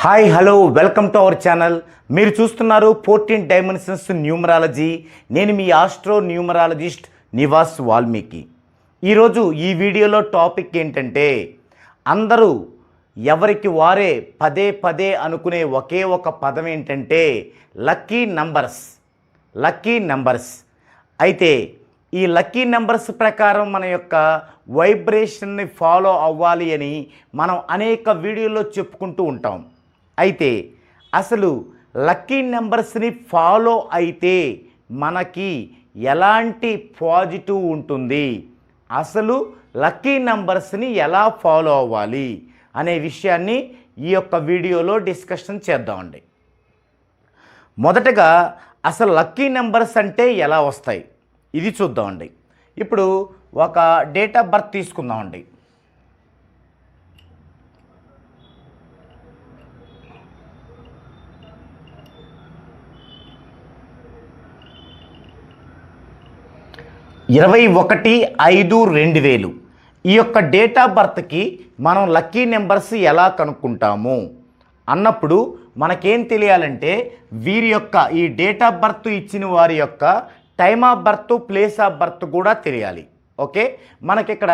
Hi hello welcome to our channel. మీరు చూస్తున్నారు 14 dimensions numerology. నేను మీ ఆస్ట్రో న్యూమరాలజిస్ట్ నివాస్ వాల్మీకి. ఈరోజు ఈ వీడియోలో టాపిక్ ఏంటంటే, అందరూ ఎవరికి వారే పదే పదే అనుకునే ఒకే ఒక పదం ఏంటంటే లక్కీ నంబర్స్. లక్కీ నంబర్స్ అయితే ఈ లక్కీ నెంబర్స్ ప్రకారం మన యొక్క వైబ్రేషన్ని ఫాలో అవ్వాలి అని మనం అనేక వీడియోల్లో చెప్పుకుంటూ ఉంటాం. అయితే అసలు లక్కీ నెంబర్స్ని ఫాలో అయితే మనకి ఎలాంటి పాజిటివ్ ఉంటుంది, అసలు లక్కీ నెంబర్స్ని ఎలా ఫాలో అవ్వాలి అనే విషయాన్ని ఈ యొక్క వీడియోలో డిస్కషన్ చేద్దామండి. మొదటగా అసలు లక్కీ నెంబర్స్ అంటే ఎలా వస్తాయి ఇది చూద్దామండి. ఇప్పుడు ఒక డేట్ ఆఫ్ బర్త్ తీసుకుందామండి. ఇరవై 1/5/2000 ఈ యొక్క డేట్ ఆఫ్ బర్త్కి మనం లక్కీ నెంబర్స్ ఎలా కనుక్కుంటాము అన్నప్పుడు మనకేం తెలియాలంటే, వీరి యొక్క ఈ డేట్ ఆఫ్ బర్త్ ఇచ్చిన వారి యొక్క time of birth, place of birth కూడా తెలియాలి. ఓకే, మనకి ఇక్కడ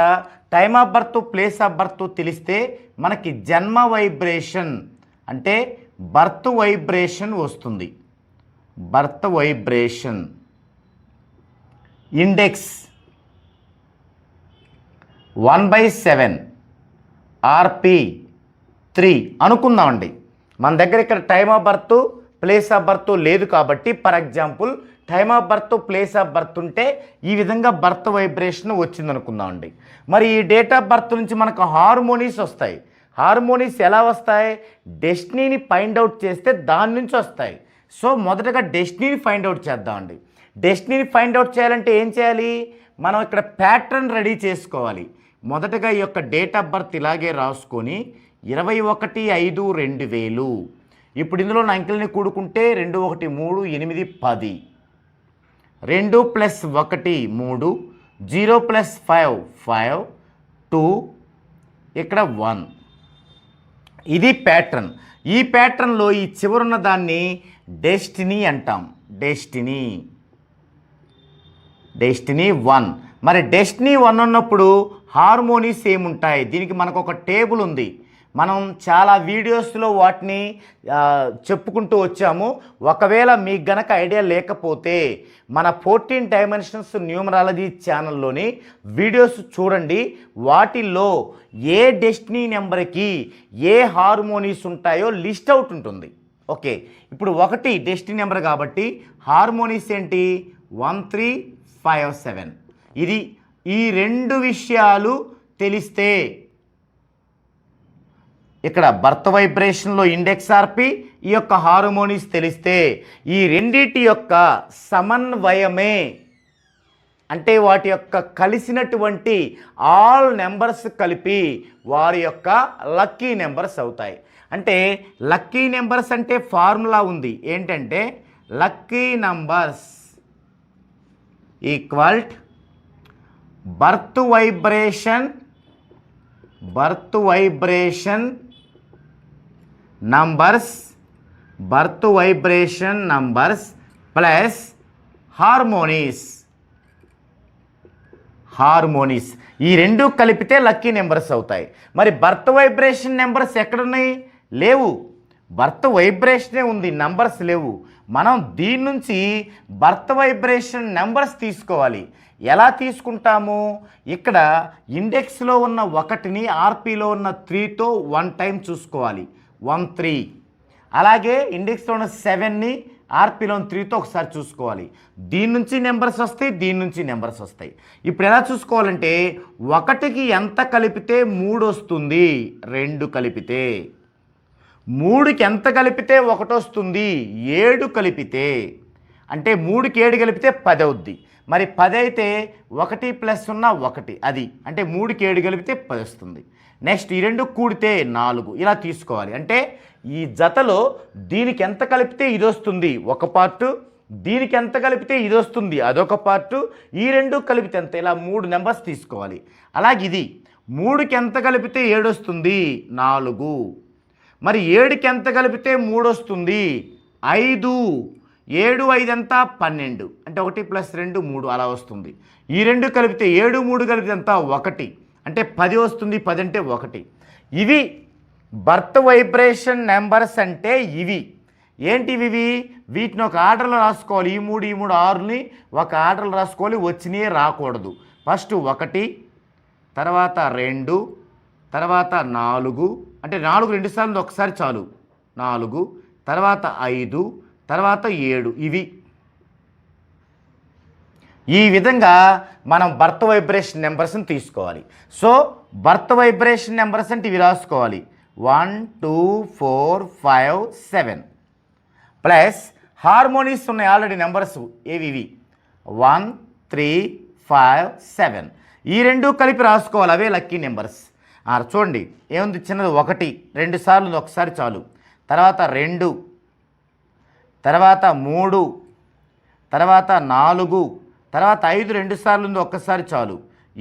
time of birth, place of birth తెలిస్తే మనకి జన్మ వైబ్రేషన్ అంటే బర్త్ వైబ్రేషన్ వస్తుంది. Birth vibration index 1/7 RP3 అనుకుందామండి. మన దగ్గర ఇక్కడ time of birth, place of birth లేదు కాబట్టి, for example time of birth, place of birth ఉంటే ఈ విధంగా బర్త్ వైబ్రేషన్ వచ్చింది అనుకుందామండి. మరి ఈ డేట్ ఆఫ్ బర్త్ నుంచి మనకు హార్మోనీస్ వస్తాయి. హార్మోనీస్ ఎలా వస్తాయి? డెస్టినీని ఫైండ్ అవుట్ చేస్తే దాని నుంచి వస్తాయి. సో మొదటగా డెస్టినీని ఫైండ్ అవుట్ చేద్దామండి. డెస్టినీని ఫైండ్ అవుట్ చేయాలంటే ఏం చేయాలి? మనం ఇక్కడ ప్యాటర్న్ రెడీ చేసుకోవాలి. మొదటగా ఈ యొక్క డేట్ ఆఫ్ బర్త్ ఇలాగే రాసుకొని 21/5/2000. ఇప్పుడు ఇందులో అంకెల్ని కూడుకుంటే 2 1 3 8 10, 2 + 1 3, 0 + 5 5, 2, ఇక్కడ 1. ఇది ప్యాటర్న్. ఈ ప్యాటర్న్లో ఈ చివరున్న దాన్ని డెస్టినీ అంటాం. డెస్టినీ 1. మరి డెస్టినీ 1 ఉన్నప్పుడు హార్మోనీస్ ఏముంటాయి? దీనికి మనకు ఒక టేబుల్ ఉంది. మనం చాలా వీడియోస్లో వాటిని చెప్పుకుంటూ వచ్చాము. ఒకవేళ మీకు గనక ఐడియా లేకపోతే మన 14 డైమెన్షన్స్ న్యూమరాలజీ ఛానల్లోని వీడియోస్ చూడండి. వాటిల్లో ఏ డెస్టినీ నెంబర్కి ఏ హార్మోనీస్ ఉంటాయో లిస్ట్ అవుట్ ఉంటుంది. ఓకే, ఇప్పుడు 1 డెస్టినీ నెంబర్ కాబట్టి హార్మోనీస్ ఏంటి? 1 3 5 7. ఇది ఈ రెండు విషయాలు తెలిస్తే, ఇక్కడ బర్త్ వైబ్రేషన్లో ఇండెక్స్ ఆర్పి, ఈ యొక్క హార్మోనీస్ తెలిస్తే ఈ రెండిటి యొక్క సమన్వయమే అంటే వాటి యొక్క కలిసినటువంటి ఆల్ నెంబర్స్ కలిపి వారి యొక్క లక్కీ నెంబర్స్ అవుతాయి. అంటే లక్కీ నెంబర్స్ అంటే ఫార్ములా ఉంది. ఏంటంటే lucky numbers equal birth vibration numbers plus harmonies. ఈ రెండు కలిపితే లక్కీ నెంబర్స్ అవుతాయి. మరి బర్త్ వైబ్రేషన్ నెంబర్స్ ఎక్కడున్నాయి? లేవు. బర్త్ వైబ్రేషనే ఉంది, నంబర్స్ లేవు. మనం దీని నుంచి బర్త్ వైబ్రేషన్ నెంబర్స్ తీసుకోవాలి. ఎలా తీసుకుంటాము? ఇక్కడ ఇండెక్స్లో ఉన్న 1ని ఆర్పీలో ఉన్న 3తో 1 టైం చూసుకోవాలి, 1 3. అలాగే ఇండెక్స్లో ఉన్న 7ని ఆర్పీలో ఉన్న 3తో ఒకసారి చూసుకోవాలి. దీని నుంచి నెంబర్స్ వస్తాయి, దీని నుంచి నెంబర్స్ వస్తాయి. ఇప్పుడు ఎలా చూసుకోవాలంటే 1కి ఎంత కలిపితే 3 వస్తుంది? 2 కలిపితే. 3కి ఎంత కలిపితే 1 వస్తుంది? 7 కలిపితే. అంటే 3కి 7 కలిపితే 10 అవుద్ది. మరి 10 అయితే 1 + 0 1, అది అంటే 3కి 7 కలిపితే 10 వస్తుంది. నెక్స్ట్ ఈ రెండు కూడితే 4, ఇలా తీసుకోవాలి. అంటే ఈ జతలో దీనికి ఎంత కలిపితే ఇది వస్తుంది ఒక పార్టు, దీనికి ఎంత కలిపితే ఇది వస్తుంది అదొక పార్టు, ఈ రెండు కలిపితే ఎంత, ఇలా 3 నెంబర్స్ తీసుకోవాలి. అలాగే ఇది 3కి ఎంత కలిపితే 7 వస్తుంది? 4. మరి 7కి ఎంత కలిపితే 3 వస్తుంది? 5. 7 5 ఎంత? 12. అంటే 1 + 2 3 అలా వస్తుంది. ఈ 2 కలిపితే 7 3 కలిపితే ఎంత? 1. అంటే 10 వస్తుంది. 10 అంటే 1. ఇవి బర్త్ వైబ్రేషన్ నెంబర్స్ అంటే ఇవి. ఏంటివి ఇవి? వీటిని ఒక ఆర్డర్లో రాసుకోవాలి. ఈ 3 6ని ఒక ఆర్డర్లో రాసుకోవాలి. వచ్చినాయే రాకూడదు. ఫస్ట్ 1, తర్వాత 2, తర్వాత 4, అంటే 4 2 సార్లు ఒకసారి చాలు, 4, తర్వాత 5, తర్వాత 7. ఇవి ఈ విధంగా మనం బర్త్ వైబ్రేషన్ నెంబర్స్ని తీసుకోవాలి. సో బర్త్ వైబ్రేషన్ నెంబర్స్ అంటే ఇవి రాసుకోవాలి. 1 2 4 5 7 ప్లస్ హార్మోనీస్ ఉన్నాయి ఆల్రెడీ నెంబర్స్. ఏవి? 1 3 5 7. ఈ 2 కలిపి రాసుకోవాలి. అవే లక్కీ నెంబర్స్. చూడండి ఏముంది? చిన్నది 1 2 సార్లు ఒకసారి చాలు, తర్వాత 2, తర్వాత 3, తర్వాత 4, తర్వాత 5 2 సార్లు ఉంది ఒక్కసారి చాలు,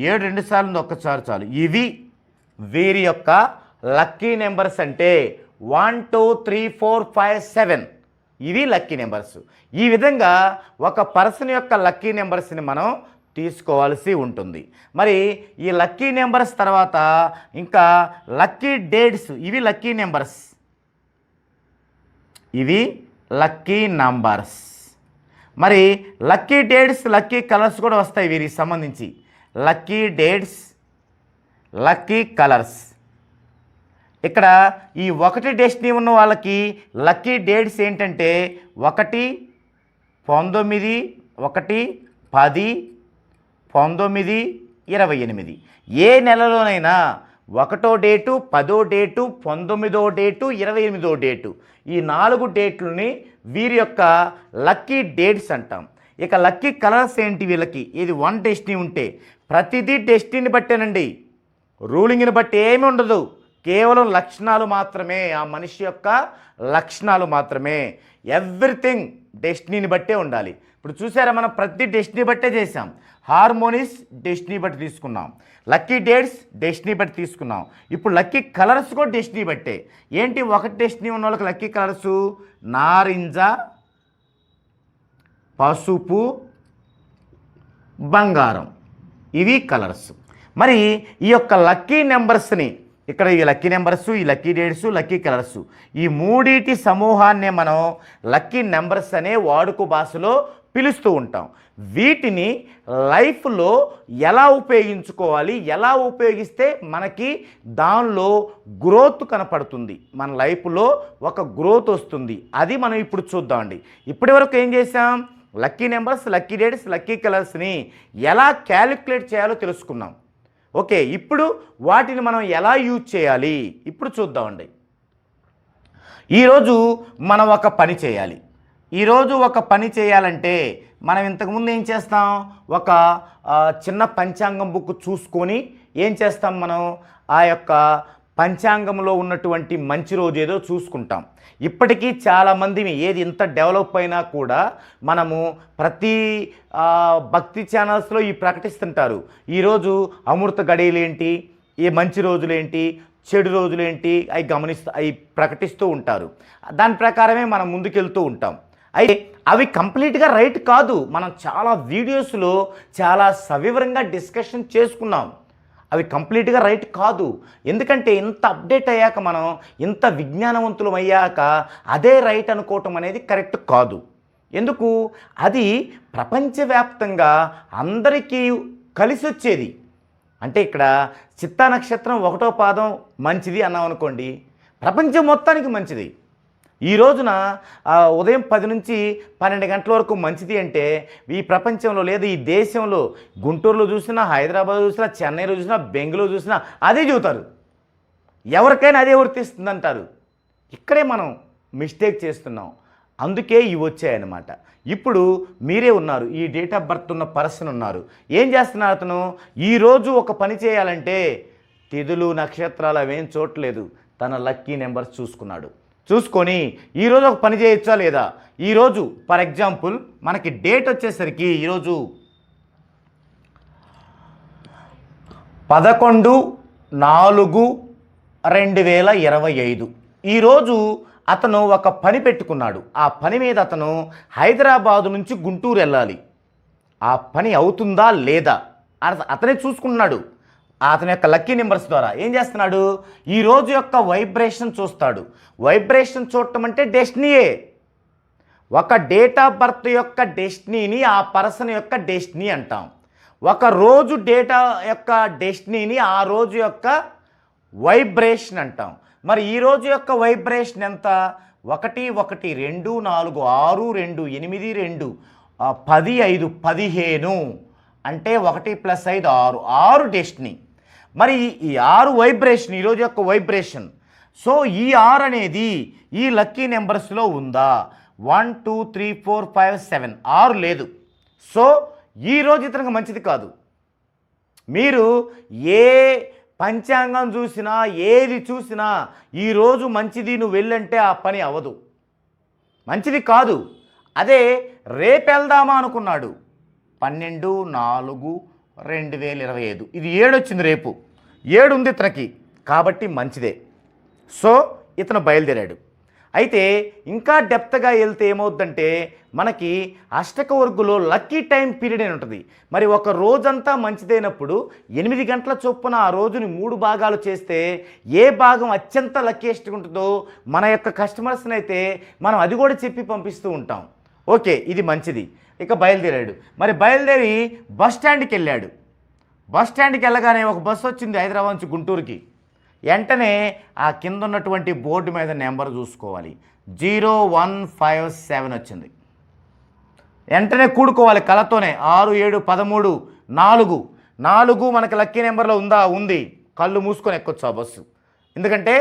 7 2 సార్లు ఉంది ఒక్కసారి చాలు. ఇవి వీరి యొక్క లక్కీ నెంబర్స్. అంటే 1 2 3 4 5 7 ఇవి లక్కీ నెంబర్స్. ఈ విధంగా ఒక పర్సన్ యొక్క లక్కీ నెంబర్స్ని మనం తీసుకోవాల్సి ఉంటుంది. మరి ఈ లక్కీ నెంబర్స్ తర్వాత ఇంకా లక్కీ డేట్స్. ఇవి లక్కీ నెంబర్స్. ఇవి లక్కీ నంబర్స్. మరి లక్కీ డేట్స్, లక్కీ కలర్స్ కూడా వస్తాయి వీరికి సంబంధించి. Lucky dates, lucky colours. ఇక్కడ ఈ 1 డెస్టినీ ఉన్న వాళ్ళకి లక్కీ డేట్స్ ఏంటంటే 1 19 1 10 19 28. ఏ నెలలోనైనా 1వ డేటు, 10వ డేటు, 19వ డేటు, 28వ డేటు, ఈ 4 డేట్లని వీరి యొక్క లక్కీ డేట్స్ అంటాం. ఇక లక్కీ కలర్స్ ఏంటి వీళ్ళకి? ఇది 1 డెస్టినీ ఉంటే ప్రతిదీ డెస్టినీని బట్టేనండి, రూలింగ్ని బట్టి ఏమి ఉండదు. కేవలం లక్షణాలు మాత్రమే, ఆ మనిషి యొక్క లక్షణాలు మాత్రమే. ఎవ్రీథింగ్ డెస్టినీని బట్టే ఉండాలి. ఇప్పుడు చూసారా, మనం ప్రతి డెస్టినీ బట్టే చేసాం. హార్మోనీస్ డెస్టినీ బట్టి తీసుకున్నాం, లక్కీ డేట్స్ డెస్టినీ బట్టి తీసుకున్నాం. ఇప్పుడు లక్కీ కలర్స్ కూడా డెస్టినీ బట్టే. ఏంటి? 1 డెస్టినీ ఉన్న వాళ్ళకి లక్కీ కలర్స్ నారింజ, పసుపు, బంగారం. ఇవి కలర్స్. మరి ఈ యొక్క లక్కీ నెంబర్స్ని ఇక్కడ ఈ లక్కీ నెంబర్స్, ఈ లక్కీ డేట్స్, లక్కీ కలర్స్, ఈ మూడిటి సమూహాన్నే మనం లక్కీ నెంబర్స్ అనే వాడుక భాషలో పిలుస్తూ ఉంటాం. వీటిని లైఫ్లో ఎలా ఉపయోగించుకోవాలి, ఎలా ఉపయోగిస్తే మనకి దానిలో గ్రోత్ కనపడుతుంది, మన లైఫ్లో ఒక గ్రోత్ వస్తుంది, అది మనం ఇప్పుడు చూద్దామండి. ఇప్పటి వరకు ఏం చేసాం? Lucky numbers, lucky dates, lucky కలర్స్ని ఎలా క్యాలిక్యులేట్ చేయాలో తెలుసుకున్నాం. ఓకే, ఇప్పుడు వాటిని మనం ఎలా యూజ్ చేయాలి ఇప్పుడు చూద్దామండి. ఈరోజు మనం ఒక పని చేయాలి. ఈరోజు ఒక పని చేయాలంటే మనం ఇంతకుముందు ఏం చేస్తాం? ఒక చిన్న పంచాంగం బుక్ చూసుకొని ఏం చేస్తాం? మనం ఆ యొక్క పంచాంగంలో ఉన్నటువంటి మంచి రోజు ఏదో చూసుకుంటాం. ఇప్పటికీ చాలామంది ఏది ఇంత డెవలప్ అయినా కూడా మనము ప్రతి భక్తి ఛానల్స్లో ఈ ప్రకటిస్తుంటారు. ఈరోజు అమృత గడియలేంటి, ఏ మంచి రోజులేంటి, చెడు రోజులేంటి, అవి ప్రకటిస్తూ ఉంటారు. దాని ప్రకారమే మనం ముందుకెళ్తూ ఉంటాం. అయితే అవి కంప్లీట్గా రైట్ కాదు. మనం చాలా వీడియోస్లో చాలా సవివరంగా డిస్కషన్ చేసుకున్నాం. అవి కంప్లీట్గా రైట్ కాదు. ఎందుకంటే ఇంత అప్డేట్ అయ్యాక, మనం ఇంత విజ్ఞానవంతులం అయ్యాక అదే రైట్ అనుకోవటం అనేది కరెక్ట్ కాదు. ఎందుకు? అది ప్రపంచవ్యాప్తంగా అందరికీ కలిసి వచ్చేది. అంటే ఇక్కడ చిత్తా నక్షత్రం 1వ పాదం మంచిది అన్నాం అనుకోండి, ప్రపంచం మొత్తానికి మంచిది. ఈ రోజున ఉదయం 10 నుంచి 12 గంటల వరకు మంచిది అంటే ఈ ప్రపంచంలో లేదా ఈ దేశంలో గుంటూరులో చూసినా, హైదరాబాద్ చూసినా, చెన్నైలో చూసినా, బెంగళూరు చూసినా అదే చూతారు. ఎవరికైనా అదే వర్తిస్తుంది అంటారు. ఇక్కడే మనం మిస్టేక్ చేస్తున్నాం. అందుకే ఇవి వచ్చాయన్నమాట. ఇప్పుడు మీరే ఉన్నారు, ఈ డేట్ ఆఫ్ బర్త్ ఉన్న పర్సన్ ఉన్నారు. ఏం చేస్తున్నారు? అతను ఈరోజు ఒక పని చేయాలంటే తిథులు నక్షత్రాలు అవేం చూడలేదు, తన లక్కీ నెంబర్స్ చూసుకొని ఈరోజు ఒక పని చేయొచ్చా లేదా? ఈరోజు ఫర్ ఎగ్జాంపుల్ మనకి డేట్ వచ్చేసరికి ఈరోజు 11/4/2025. ఈరోజు అతను ఒక పని పెట్టుకున్నాడు. ఆ పని మీద అతను హైదరాబాదు నుంచి గుంటూరు వెళ్ళాలి. ఆ పని అవుతుందా లేదా అతనే చూసుకుంటున్నాడు. అతని యొక్క లక్కీ నెంబర్స్ ద్వారా ఏం చేస్తున్నాడు, ఈ రోజు యొక్క వైబ్రేషన్ చూస్తాడు. వైబ్రేషన్ చూడటం అంటే డెస్టినీయే. ఒక డేట్ ఆఫ్ బర్త్ యొక్క డెస్టినీని ఆ పర్సన్ యొక్క డెస్టినీ అంటాం. ఒక రోజు డేటా యొక్క డెస్టినీని ఆ రోజు యొక్క వైబ్రేషన్ అంటాం. మరి ఈ రోజు యొక్క వైబ్రేషన్ ఎంత? 1 1 2 4 6 2 8 2 10 5 15 అంటే 1 + 5 6 6 డెస్టినీ. మరి ఈ 6 వైబ్రేషన్ ఈరోజు యొక్క వైబ్రేషన్. సో ఈ 6 అనేది ఈ లక్కీ నెంబర్స్లో ఉందా? 1 2 3 4 5 7 6 లేదు. సో ఈరోజు ఇతనికి మంచిది కాదు. మీరు ఏ పంచాంగం చూసినా ఏది చూసినా ఈరోజు మంచిది నువ్వు వెళ్ళంటే ఆ పని అవ్వదు, మంచిది కాదు. అదే రేపు వెళ్దామా అనుకున్నాడు, 12/4/2025 ఇది 7 వచ్చింది, రేపు 7 ఉంది ఇతనికి, కాబట్టి మంచిదే. సో ఇతను బయలుదేరాడు. అయితే ఇంకా డెప్త్గా వెళ్తే ఏమవుద్దంటే మనకి అష్టక వర్గులో లక్కీ టైం పీరియడ్ అని ఉంటుంది. మరి ఒక రోజంతా మంచిదైనప్పుడు 8 గంటల చొప్పున ఆ రోజుని 3 భాగాలు చేస్తే ఏ భాగం అత్యంత లక్కీయెస్ట్గా ఉంటుందో మన యొక్క కస్టమర్స్ని అయితే మనం అది కూడా చెప్పి పంపిస్తూ ఉంటాం. ఓకే, ఇది మంచిది. ఇక బయలుదేరాడు. మరి బయలుదేరి బస్ స్టాండ్కి వెళ్ళాడు. బస్ స్టాండ్కి వెళ్ళగానే ఒక బస్సు వచ్చింది హైదరాబాద్ నుంచి గుంటూరుకి. వెంటనే ఆ కింద ఉన్నటువంటి బోర్డు మీద నెంబర్ చూసుకోవాలి. 0157 వచ్చింది. వెంటనే కూడుకోవాలి కళ్ళతోనే. 6 7 13 4 మనకి లక్కీ నెంబర్లో ఉందా? ఉంది. కళ్ళు మూసుకొని ఎక్కొచ్చు ఆ బస్సు. ఎందుకంటే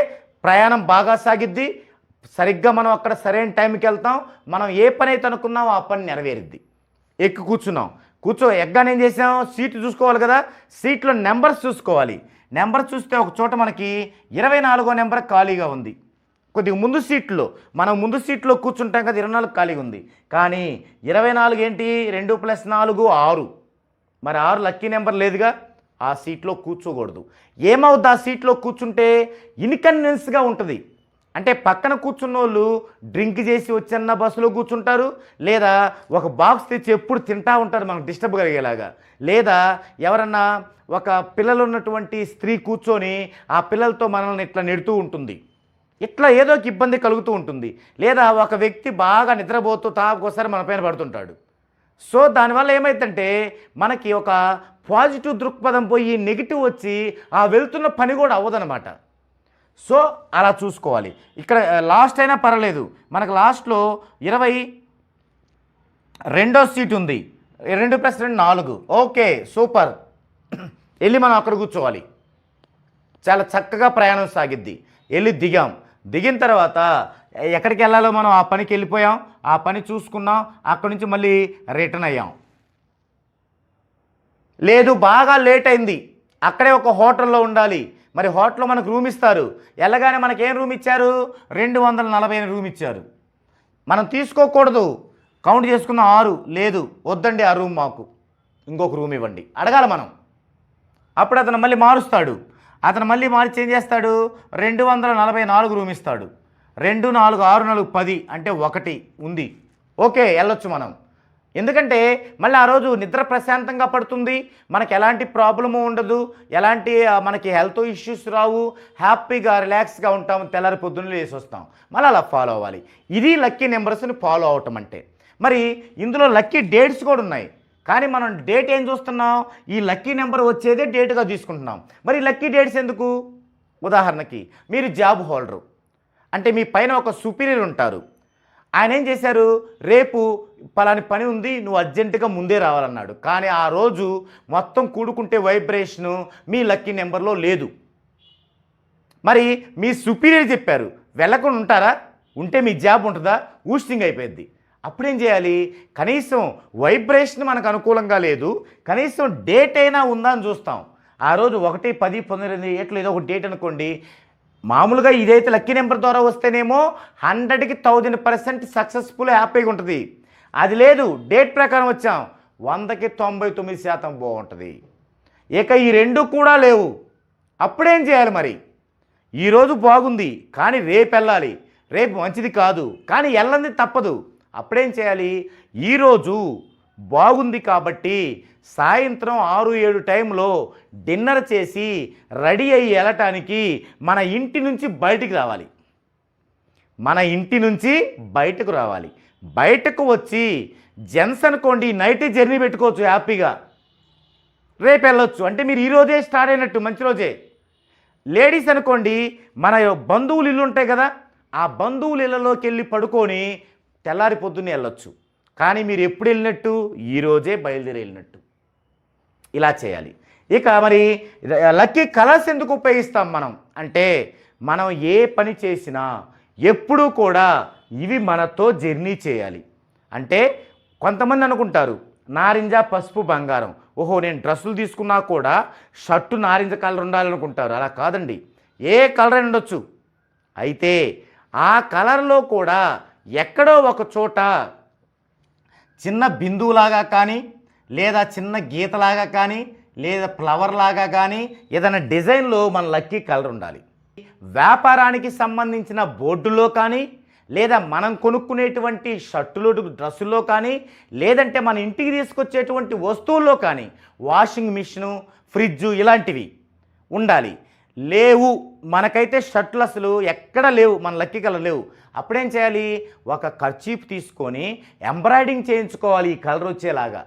ప్రయాణం బాగా సాగిద్ది. సరిగ్గా మనం అక్కడ సరైన టైంకి వెళ్తాం. మనం ఏ పని అయితే అనుకున్నామో ఆ పని నెరవేరుద్ది. ఎక్కి కూర్చున్నాం. ఎగ్గానే ఏం చేసాం? సీటు చూసుకోవాలి కదా. సీట్లో నెంబర్స్ చూసుకోవాలి. నెంబర్ చూస్తే ఒక చోట మనకి 24వ నెంబర్ ఖాళీగా ఉంది. కొద్దిగా ముందు సీట్లో, మనం ముందు సీట్లో కూర్చుంటాం కదా, 24 ఖాళీగా ఉంది. కానీ 24 ఏంటి? 2 + 4 6. మరి 6 లక్కీ నెంబర్ లేదుగా, ఆ సీట్లో కూర్చోకూడదు. ఏమవుద్ది ఆ సీట్లో కూర్చుంటే? ఇన్కన్వీనియన్స్గా ఉంటుంది. అంటే పక్కన కూర్చున్న వాళ్ళు డ్రింక్ చేసి వచ్చన్న బస్సులో కూర్చుంటారు, లేదా ఒక బాక్స్ తెచ్చి ఎప్పుడు తింటూ ఉంటారు మనకు డిస్టర్బ్ కలిగేలాగా, లేదా ఎవరన్నా ఒక పిల్లలు ఉన్నటువంటి స్త్రీ కూర్చొని ఆ పిల్లలతో మనల్ని ఇట్లా నెడుతూ ఉంటుంది. ఇట్లా ఏదో ఒక ఇబ్బంది కలుగుతూ ఉంటుంది. లేదా ఒక వ్యక్తి బాగా నిద్రపోతూ తాపకోసారి మన పైన పడుతుంటాడు. సో దానివల్ల ఏమైందంటే మనకి ఒక పాజిటివ్ దృక్పథం పోయి నెగిటివ్ వచ్చి ఆ వెళ్తున్న పని కూడా అవ్వదనమాట. సో అలా చూసుకోవాలి. ఇక్కడ లాస్ట్ అయినా పర్వాలేదు, మనకు లాస్ట్లో 22వ సీట్ ఉంది. 2 + 2 4. Okay, super. వెళ్ళి మనం అక్కడ కూర్చోవాలి. చాలా చక్కగా ప్రయాణం సాగిద్ది. వెళ్ళి దిగిన తర్వాత ఎక్కడికి వెళ్ళాలో మనం ఆ పనికి వెళ్ళిపోయాం, ఆ పని చూసుకున్నాం, అక్కడి నుంచి మళ్ళీ రిటర్న్ అయ్యాం. లేదు బాగా లేట్ అయింది, అక్కడే ఒక హోటల్లో ఉండాలి. మరి హోటల్లో మనకు రూమ్ ఇస్తారు. వెళ్ళగానే మనకేం రూమ్ ఇచ్చారు? 240 రూమ్ ఇచ్చారు. మనం తీసుకోకూడదు, కౌంట్ చేసుకున్న 6. లేదు వద్దండి ఆ రూమ్ మాకు, ఇంకొక రూమ్ ఇవ్వండి అడగాలి మనం. అప్పుడు అతను మళ్ళీ మారుస్తాడు. అతను మళ్ళీ మార్చి ఏం చేస్తాడు? 244 రూమ్ ఇస్తాడు. 2 4 6 4 10 అంటే 1 ఉంది. ఓకే, వెళ్ళొచ్చు మనం. ఎందుకంటే మళ్ళీ ఆ రోజు నిద్ర ప్రశాంతంగా పడుతుంది, మనకి ఎలాంటి ప్రాబ్లము ఉండదు, ఎలాంటి మనకి హెల్త్ ఇష్యూస్ రావు, హ్యాపీగా రిలాక్స్గా ఉంటాము. తెల్లారి పొద్దున్న లేసి వస్తాం. మళ్ళీ అలా ఫాలో అవ్వాలి. ఇది లక్కీ నెంబర్స్ని ఫాలో అవటం అంటే. మరి ఇందులో లక్కీ డేట్స్ కూడా ఉన్నాయి. కానీ మనం డేట్ ఏం చూస్తున్నాం? ఈ లక్కీ నెంబర్ వచ్చేదే డేట్గా తీసుకుంటున్నాం. మరి లక్కీ డేట్స్ ఎందుకు? ఉదాహరణకి మీరు జాబ్ హోల్డరు, అంటే మీ పైన ఒక సుపీరియర్ ఉంటారు. ఆయన ఏం చేశారు? రేపు పలాని పని ఉంది, నువ్వు అర్జెంటుగా ముందే రావాలన్నాడు. కానీ ఆ రోజు మొత్తం కూడుకుంటే వైబ్రేషను మీ లక్కీ నెంబర్లో లేదు. మరి మీ సుపీరియర్ చెప్పారు, వెళ్ళకుండా ఉంటారా? ఉంటే మీ జాబ్ ఉంటుందా? ఊస్టింగ్ అయిపోయింది. అప్పుడేం చేయాలి? కనీసం వైబ్రేషన్ మనకు అనుకూలంగా లేదు, కనీసం డేట్ అయినా ఉందా అని చూస్తాం. ఆ రోజు 1 10 19 ఎట్లా ఏదో ఒక డేట్ అనుకోండి. మామూలుగా ఇదైతే లక్కీ నెంబర్ ద్వారా వస్తేనేమో 100కి 1000% సక్సెస్ఫుల్ హ్యాపీగా ఉంటుంది. అది లేదు, డేట్ ప్రకారం వచ్చాం, 100కి 99% బాగుంటుంది. ఇక ఈ 2 కూడా లేవు. అప్పుడేం చేయాలి? మరి ఈరోజు బాగుంది కానీ రేపు వెళ్ళాలి, రేపు మంచిది కాదు కానీ వెళ్ళంది తప్పదు. అప్పుడేం చేయాలి? ఈరోజు బాగుంది కాబట్టి సాయంత్రం 6-7 టైంలో డిన్నర్ చేసి రెడీ అయ్యి వెళ్ళటానికి మన ఇంటి నుంచి బయటికి రావాలి. మన ఇంటి నుంచి బయటకు రావాలి. బయటకు వచ్చి జెంట్స్ అనుకోండి నైట్ జర్నీ పెట్టుకోవచ్చు హ్యాపీగా, రేపు వెళ్ళొచ్చు, అంటే మీరు ఈరోజే స్టార్ట్ అయినట్టు, మంచి రోజే. లేడీస్ అనుకోండి మన బంధువులు ఇల్లు ఉంటాయి కదా, ఆ బంధువుల ఇళ్ళలోకి వెళ్ళి పడుకొని తెల్లారి పొద్దున్నే వెళ్ళొచ్చు. కానీ మీరు ఎప్పుడు వెళ్ళినట్టు? ఈరోజే బయలుదేరి వెళ్ళినట్టు. ఇలా చేయాలి. ఇక మరి లక్కీ కలర్స్ ఎందుకు ఉపయోగిస్తాం మనం అంటే, మనం ఏ పని చేసినా ఎప్పుడూ కూడా ఇవి మనతో జర్నీ చేయాలి. అంటే కొంతమంది అనుకుంటారు నారింజ పసుపు బంగారం, ఓహో నేను డ్రెస్సులు తీసుకున్నా కూడా షర్టు నారింజ కలర్ ఉండాలనుకుంటారు. అలా కాదండి, ఏ కలర్ అయినా ఉండొచ్చు. అయితే ఆ కలర్లో కూడా ఎక్కడో ఒక చోట చిన్న బిందువులాగా కానీ, లేదా చిన్న గీతలాగా కానీ, లేదా ఫ్లవర్ లాగా కానీ ఏదైనా డిజైన్లో మన లక్కీ కలర్ ఉండాలి. వ్యాపారానికి సంబంధించిన బోర్డులో కానీ, లేదా మనం కొనుక్కునేటువంటి షర్టులు డ్రెస్సుల్లో కానీ, లేదంటే మన ఇంటికి తీసుకొచ్చేటువంటి వస్తువుల్లో కానీ, వాషింగ్ మిషను, ఫ్రిడ్జు ఇలాంటివి ఉండాలి. లేవు మనకైతే షర్ట్లు అసలు ఎక్కడ లేవు, మన లక్కీ కలర్ లేవు. అప్పుడేం చేయాలి? ఒక కర్చీఫ్ తీసుకొని ఎంబ్రాయిడింగ్ చేయించుకోవాలి ఈ కలర్ వచ్చేలాగా.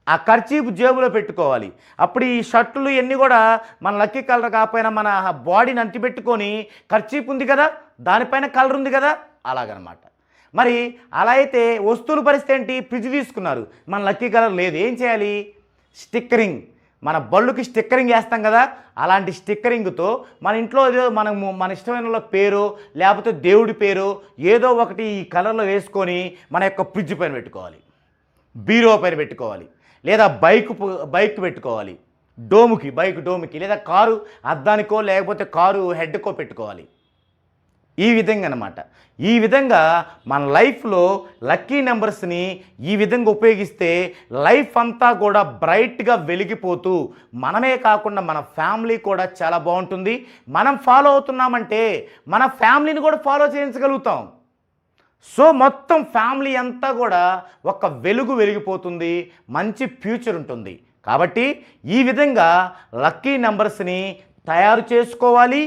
ఆ కర్చీఫ్ జేబులో పెట్టుకోవాలి. అప్పుడు ఈ షర్టులు ఇవన్నీ కూడా మన లక్కీ కలర్ కాకపోయినా మన బాడీని అంటిపెట్టుకొని, కర్చీఫ్ ఉంది కదా దానిపైన కలర్ ఉంది కదా అలాగనమాట. మరి అలా అయితే వస్తువుల పరిస్థితి ఏంటి? ఫ్రిడ్జ్ తీసుకున్నారు, మన లక్కీ కలర్ లేదు, ఏం చేయాలి? స్టిక్కరింగ్, మన బళ్ళుకి స్టిక్కరింగ్ వేస్తాం కదా, అలాంటి స్టిక్కరింగ్తో మన ఇంట్లో ఏదో మనము మన ఇష్టమైన పేరు లేకపోతే దేవుడి పేరు ఏదో ఒకటి ఈ కలర్లో వేసుకొని మన యొక్క ఫ్రిడ్జ్ పైన పెట్టుకోవాలి, బీరో పైన పెట్టుకోవాలి, లేదా బైక్ పెట్టుకోవాలి, బైక్ డోముకి, లేదా కారు అద్దానికో లేకపోతే కారు హెడ్కో పెట్టుకోవాలి. ఈ విధంగా అన్నమాట. ఈ విధంగా మన లైఫ్లో లక్కీ నెంబర్స్ని ఈ విధంగా ఉపయోగిస్తే లైఫ్ అంతా కూడా బ్రైట్గా వెలిగిపోతూ, మనమే కాకుండా మన ఫ్యామిలీ కూడా చాలా బాగుంటుంది. మనం ఫాలో అవుతున్నామంటే మన ఫ్యామిలీని కూడా ఫాలో చేయించగలుగుతాం. సో మొత్తం ఫ్యామిలీ అంతా కూడా ఒక వెలిగిపోతుంది, మంచి ఫ్యూచర్ ఉంటుంది. కాబట్టి ఈ విధంగా లక్కీ నెంబర్స్ని తయారు చేసుకోవాలి,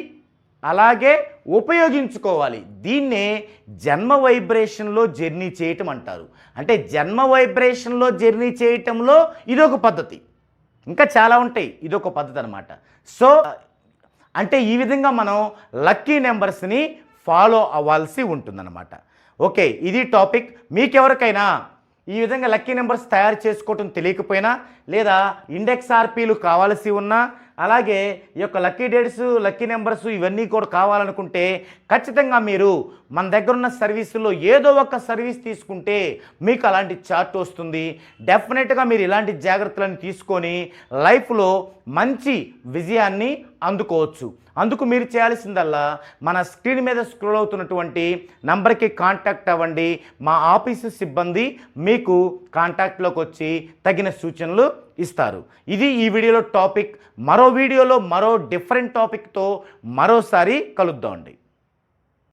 అలాగే ఉపయోగించుకోవాలి. దీన్నే జన్మ వైబ్రేషన్లో జర్నీ చేయటం అంటారు. అంటే జన్మ వైబ్రేషన్లో జర్నీ చేయటంలో ఇదొక పద్ధతి, ఇంకా చాలా ఉంటాయి, ఇదొక పద్ధతి అనమాట. సో అంటే ఈ విధంగా మనం లక్కీ నెంబర్స్ని ఫాలో అవ్వాల్సి ఉంటుందన్నమాట. ఓకే, ఇది టాపిక్. మీకెవరికైనా ఈ విధంగా లక్కీ నెంబర్స్ తయారు చేసుకోవటం తెలియకపోయినా, లేదా ఇండెక్స్ ఆర్పీలు కావాల్సి ఉన్నా, అలాగే ఈ యొక్క లక్కీ డేట్స్, లక్కీ నెంబర్స్ ఇవన్నీ కూడా కావాలనుకుంటే ఖచ్చితంగా మీరు మన దగ్గర ఉన్న సర్వీసుల్లో ఏదో ఒక సర్వీస్ తీసుకుంటే మీకు అలాంటి చార్ట్ వస్తుంది. డెఫినెట్గా మీరు ఇలాంటి జాగ్రత్తలను తీసుకొని లైఫ్లో మంచి విజయాన్ని అందుకోవచ్చు. అందుకు మీరు చేయాల్సిందల్లా మన స్క్రీన్ మీద స్క్రోల్ అవుతున్నటువంటి నంబర్కి కాంటాక్ట్ అవ్వండి. మా ఆఫీసు సిబ్బంది మీకు కాంటాక్ట్లోకి వచ్చి తగిన సూచనలు ఇస్తారు. ఇది ఈ వీడియోలో టాపిక్. మరో వీడియోలో మరో డిఫరెంట్ టాపిక్తో మరోసారి కలుద్దామండి.